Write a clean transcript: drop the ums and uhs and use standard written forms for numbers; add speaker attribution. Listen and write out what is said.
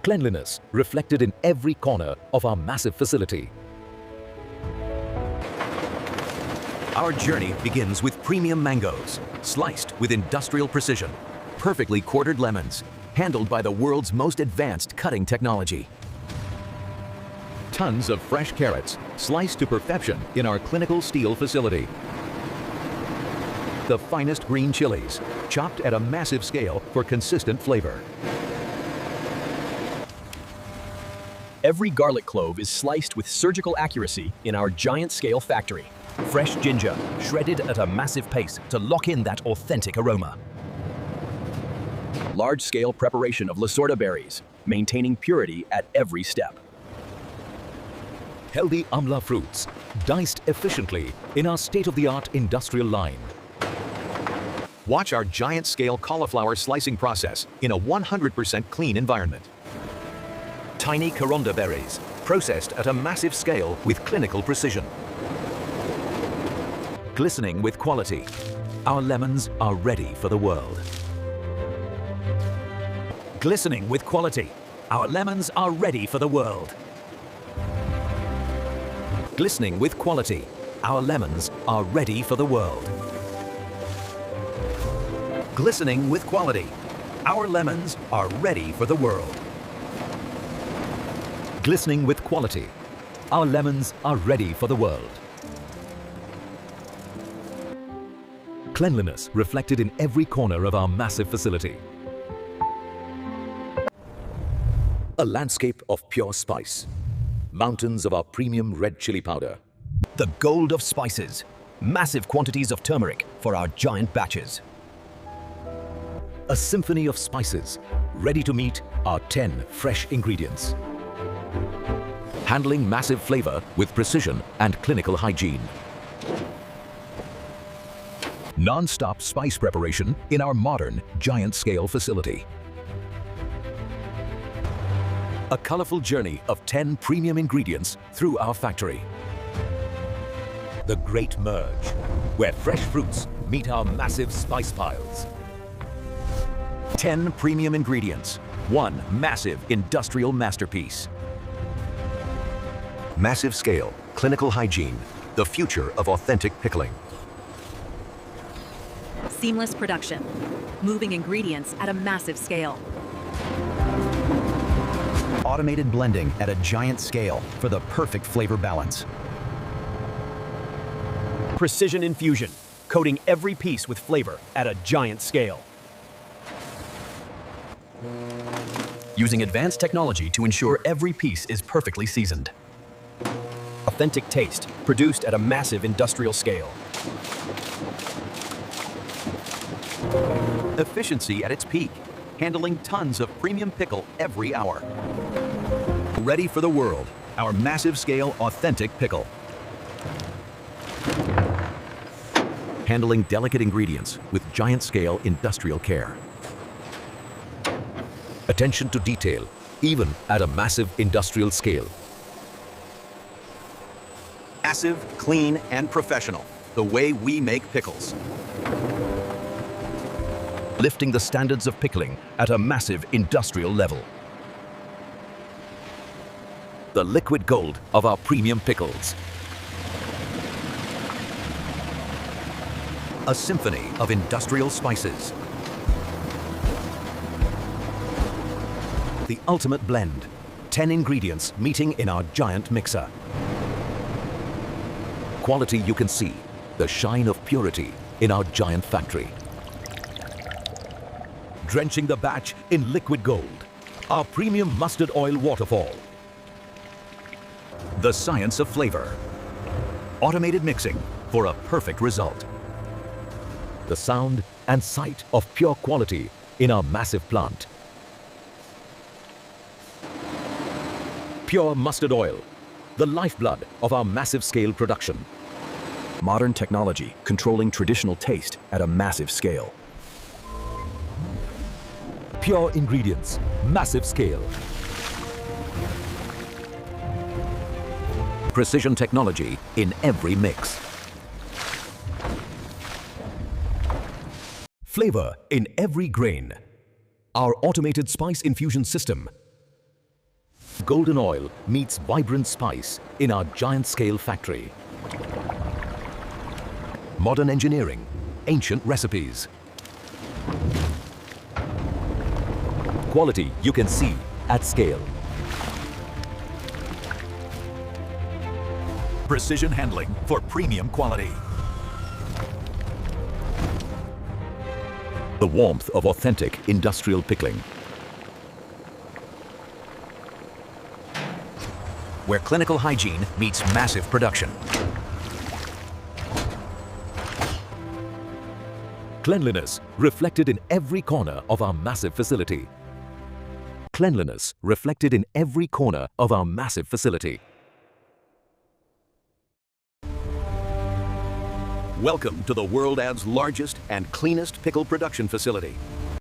Speaker 1: Cleanliness reflected in every corner of our massive facility.
Speaker 2: Our journey begins with premium mangoes, sliced with industrial precision, perfectly quartered lemons, handled by the world's most advanced cutting technology. Tons of fresh carrots, sliced to perfection in our clinical steel facility. The finest green chilies, chopped at a massive scale for consistent flavor. Every garlic clove is sliced with surgical accuracy in our giant scale factory. Fresh ginger, shredded at a massive pace to lock in that authentic aroma. Large-scale preparation of Lasorda berries, maintaining purity at every step.
Speaker 1: Healthy amla fruits, diced efficiently in our state-of-the-art industrial line.
Speaker 2: Watch our giant-scale cauliflower slicing process in a 100% clean environment. Tiny Karonda berries, processed at a massive scale with clinical precision. Glistening with quality, our lemons are ready for the world. Glistening with quality, our lemons are ready for the world. Glistening with quality, our lemons are ready for the world. Glistening with quality, our lemons are ready for the world.
Speaker 1: Glistening with quality, our lemons are ready for the world. Cleanliness reflected in every corner of our massive facility. A landscape of pure spice. Mountains of our premium red chili powder.
Speaker 2: The gold of spices. Massive quantities of turmeric for our giant batches.
Speaker 1: A symphony of spices, ready to meet our 10 fresh ingredients. Handling massive flavor with precision and clinical hygiene. Non-stop spice preparation in our modern, giant-scale facility. A colorful journey of 10 premium ingredients through our factory. The great merge, where fresh fruits meet our massive spice piles.
Speaker 2: 10 premium ingredients, one massive industrial masterpiece. Massive scale, clinical hygiene, the future of authentic pickling.
Speaker 3: Seamless production, moving ingredients at a massive scale.
Speaker 2: Automated blending at a giant scale for the perfect flavor balance. Precision infusion, coating every piece with flavor at a giant scale. Using advanced technology to ensure every piece is perfectly seasoned. Authentic taste, produced at a massive industrial scale. Efficiency at its peak, handling tons of premium pickle every hour. Ready for the world, our massive scale authentic pickle. Handling delicate ingredients with giant scale industrial care.
Speaker 1: Attention to detail, even at a massive industrial scale.
Speaker 2: Massive, clean, and professional, the way we make pickles. Lifting the standards of pickling at a massive industrial level.
Speaker 1: The liquid gold of our premium pickles.
Speaker 2: A symphony of industrial spices. The ultimate blend. 10 ingredients meeting in our giant mixer.
Speaker 1: Quality you can see, the shine of purity in our giant factory. Drenching the batch in liquid gold, our premium mustard oil waterfall.
Speaker 2: The science of flavor. Automated mixing for a perfect result.
Speaker 1: The sound and sight of pure quality in our massive plant. Pure mustard oil, the lifeblood of our massive scale production.
Speaker 2: Modern technology controlling traditional taste at a massive scale.
Speaker 1: Pure ingredients, massive scale. Precision technology in every mix. Flavor in every grain. Our automated spice infusion system. Golden oil meets vibrant spice in our giant-scale factory. Modern engineering, ancient recipes. Quality you can see at scale.
Speaker 4: Precision handling for premium quality.
Speaker 1: The warmth of authentic industrial pickling.
Speaker 2: Where clinical hygiene meets massive production.
Speaker 1: Cleanliness reflected in every corner of our massive facility. Cleanliness reflected in every corner of our massive facility.
Speaker 2: Welcome to the world's largest and cleanest pickle production facility.